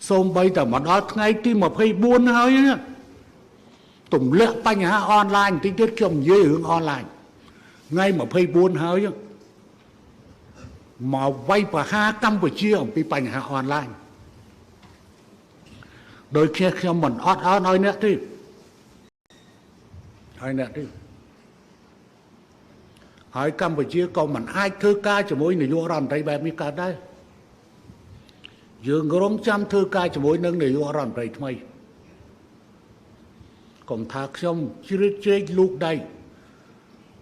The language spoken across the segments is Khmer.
សូមបីតែមកដល់ថ្ងៃទី24ហើយទម្លាក់បញ្ហាអនឡាញបន្តិចទៀតខ្ញុំនិយាយរឿងអនឡាញថ្ងៃ24ហើយមកវាយប្រហារកម្ពុជាអំពីបញ្ហាអនឡាញដោយខ្ញុំមិនអត់អន់ឲ្យអ្នកទេហើយកម្ពុជាក៏មិនអាចធ្វើការជាមួយនាយករដ្ឋមន្ត្រីបែបនេះកើតដែរយើងរងចាំធ្វើការជាមួយនឹងនាយករដ្ឋមន្ត្រីថ្មីកុំថាខ្ញុំជ្រៀតជ្រែកលូកដៃ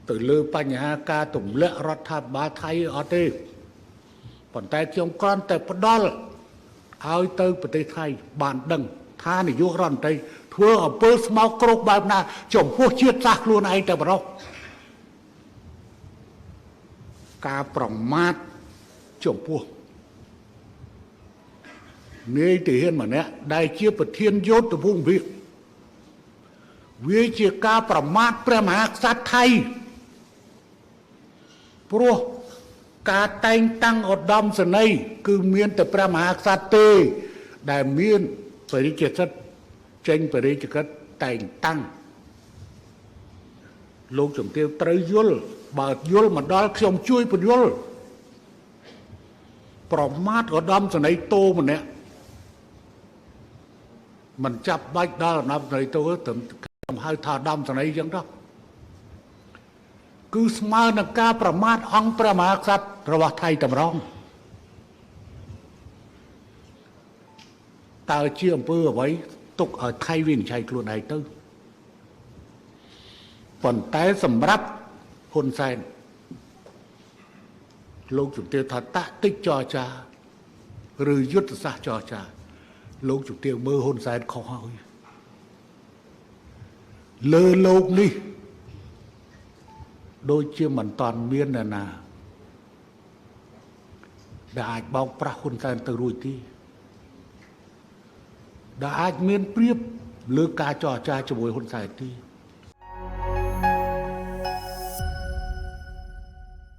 ទៅលើបញ្ហាការទម្លាក់រដ្ឋាភិបាលថៃអត់ទេប៉ុន្តែខ្ញុំគ្រាន់តែផ្ដល់ឲ្យទៅប្រទេសថៃបានដឹងថានាយករដ្ឋមន្ត្រីធ្វើអំពើស្មោកគ្រោកបែបណាចំពោះជាតិសាសន៍ខ្លួនឯងតែប៉ុណ្ណោះការប្រមាថចំពោះនាយទាហានម្នាក់ដែលជាប្រធានយោធភូមិភាគវាជាការប្រមាថព្រះមហាក្សត្រថៃព្រោះការតែងតាំងឧត្តមសេនីយ៍គឺមានតែព្រះមហាក្សត្រទេដែលមានបរិជ្ជសិទ្ធិចេញបរិជ្ជកិច្ចតែងតាំងលោកជំទាវត្រូវយល់បើយល់មកដល់ខ្ញុំជួយពន្យល់ប្រមាថឧត្តមសេនីយ៍តូម្នាក់មិនចាប់បាច់ដល់ឧត្តមសេនីយ៍តូទៅខ្ញុំហៅថាឧត្តមសេនីយ៍អញ្ចឹងទៅគឺស្មើនឹងការប្រមាថអង្គព្រះមហាក្សត្ររបស់ថៃតម្រង់តើជាអំពើអ្វីទុកឲ្យថៃវិនិច្ឆ័យខ្លួនឯងទៅប៉ុន្តែសម្រាប់ហ៊ុនសែនលោកជំទាវថាតាក់ទិចចរចាឬយុទ្ធសាស្ត្រចរចាលោកជំទាវមើលហ៊ុនសែនខុសហើយលើលោកនេះដូចជាមិនតាន់មាននរណាដែលអាចបោកប្រាស់ហ៊ុនសែនទៅរួចទេដែលអាចមានព្រៀបលើការចរចាជាមួយហ៊ុនសែនទេ